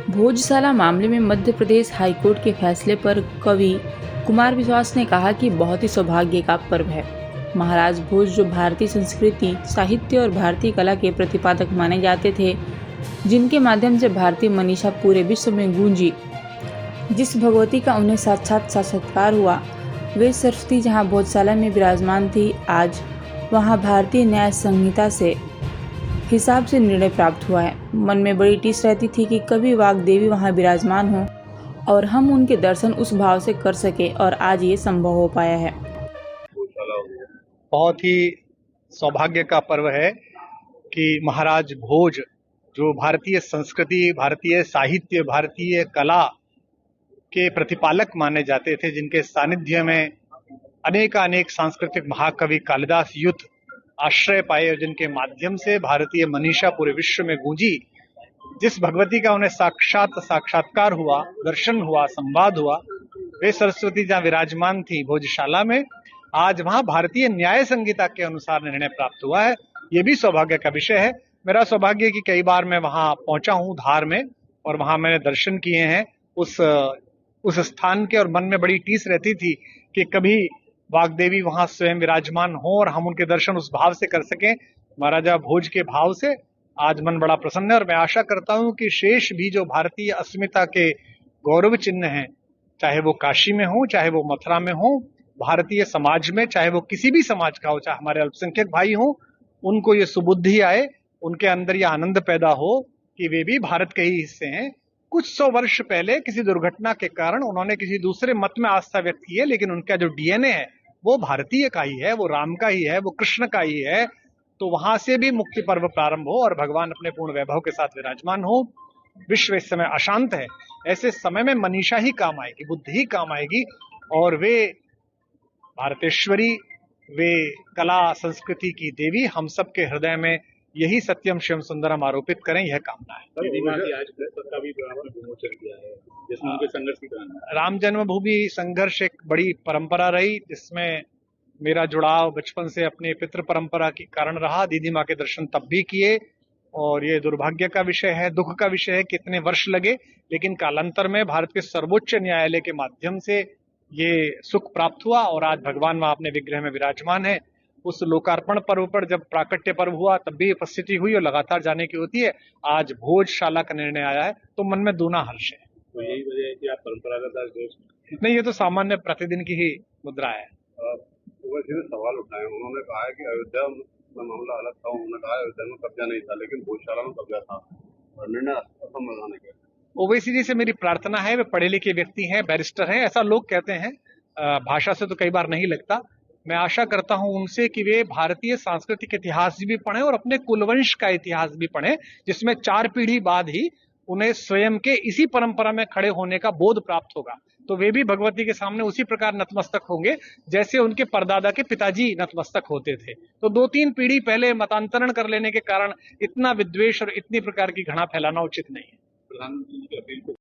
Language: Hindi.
भोजशाला मामले में मध्य प्रदेश हाईकोर्ट के फैसले पर कवि कुमार विश्वास ने कहा कि बहुत ही सौभाग्य का पर्व है। महाराज भोज जो भारतीय संस्कृति, साहित्य और भारतीय कला के प्रतिपादक माने जाते थे, जिनके माध्यम से भारतीय मनीषा पूरे विश्व में गूंजी, जिस भगवती का उन्हें साक्षात साक्षात्कार हुआ, वे सरस्वती जहां भोजशाला में विराजमान थी, आज वहां भारतीय न्याय संहिता से हिसाब से निर्णय प्राप्त हुआ है। मन में बड़ी टीस रहती थी कि कभी वाग्देवी वहां विराजमान हो और हम उनके दर्शन उस भाव से कर सके, और आज ये संभव हो पाया है। बहुत ही सौभाग्य का पर्व है कि महाराज भोज जो भारतीय संस्कृति, भारतीय साहित्य, भारतीय कला के प्रतिपालक माने जाते थे, जिनके सानिध्य में अनेक सांस्कृतिक महाकवि कालिदास युद्ध आश्रय पाए और जिनके माध्यम से भारतीय मनीषा पूरे विश्व में गूंजी, जिस भगवती का उन्हें साक्षात्कार हुआ, दर्शन हुआ, संवाद हुआ, वे सरस्वती जहां विराजमान थी भोजशाला में, आज वहां भारतीय न्याय संहिता के अनुसार निर्णय प्राप्त हुआ है। ये भी सौभाग्य का विषय है। मेरा सौभाग्य है कि कई बार मैं वहां पहुंचा हूं धार में, और वहां मैंने दर्शन किए हैं उस स्थान के, और मन में बड़ी टीस रहती थी कि कभी वाग्देवी वहां स्वयं विराजमान हो और हम उनके दर्शन उस भाव से कर सकें, महाराजा भोज के भाव से। आज मन बड़ा प्रसन्न है और मैं आशा करता हूं कि शेष भी जो भारतीय अस्मिता के गौरव चिन्ह हैं, चाहे वो काशी में हो, चाहे वो मथुरा में हो, भारतीय समाज में, चाहे वो किसी भी समाज का हो, चाहे हमारे अल्पसंख्यक भाई हो, उनको ये सुबुद्धि आए, उनके अंदर ये आनंद पैदा हो कि वे भी भारत के ही हिस्से हैं। कुछ 100 वर्ष पहले किसी दुर्घटना के कारण उन्होंने किसी दूसरे मत में आस्था व्यक्त की है, लेकिन उनका जो डीएनए है वो भारतीय का ही है, वो राम का ही है, वो कृष्ण का ही है। तो वहां से भी मुक्ति पर्व प्रारंभ हो और भगवान अपने पूर्ण वैभव के साथ विराजमान हो। विश्व इस समय अशांत है, ऐसे समय में मनीषा ही काम आएगी, बुद्धि ही काम आएगी, और वे भारतेश्वरी, वे कला संस्कृति की देवी हम सब के हृदय में यही सत्यम शिवम सुंदरम आरोपित करें, यह कामना है। राम जन्मभूमि संघर्ष एक बड़ी परंपरा रही, जिसमें मेरा जुड़ाव बचपन से अपने पितृ परंपरा के कारण रहा। दीदी माँ के दर्शन तब भी किए, और ये दुर्भाग्य का विषय है, दुख का विषय है, कितने वर्ष लगे, लेकिन कालांतर में भारत के सर्वोच्च न्यायालय के माध्यम से ये सुख प्राप्त हुआ, और आज भगवान वहां अपने विग्रह में विराजमान है। उस लोकार्पण पर्व पर जब प्राकट्य पर्व हुआ तब भी उपस्थिति हुई, और लगातार जाने की होती है। आज भोजशाला का निर्णय आया है तो मन में दूना हर्ष है। तो यही वजह है कि आप परंपरागत नहीं, ये तो सामान्य प्रतिदिन की ही मुद्रा है। ने सवाल उठाए, उन्होंने कहा है कि अयोध्या में मामला अलग था, उन्होंने कहा अयोध्या में कब्जा नहीं था, लेकिन भोजशाला में कब्जा था, और निर्णय असंवैधानिक है। ओवैसी जी से मेरी प्रार्थना है, वे पढ़े लिखे व्यक्ति हैं, बैरिस्टर हैं, ऐसा लोग कहते हैं, भाषा से तो कई बार नहीं लगता। मैं आशा करता हूं उनसे कि वे भारतीय सांस्कृतिक इतिहास भी पढ़ें और अपने कुलवंश का इतिहास भी पढ़ें, जिसमें 4 पीढ़ी बाद ही उन्हें स्वयं के इसी परंपरा में खड़े होने का बोध प्राप्त होगा। तो वे भी भगवती के सामने उसी प्रकार नतमस्तक होंगे जैसे उनके परदादा के पिताजी नतमस्तक होते थे। तो 2-3 पीढ़ी पहले मतांतरण कर लेने के कारण इतना विद्वेष और इतनी प्रकार की घृणा फैलाना उचित नहीं है। प्रधानमंत्री की अपील को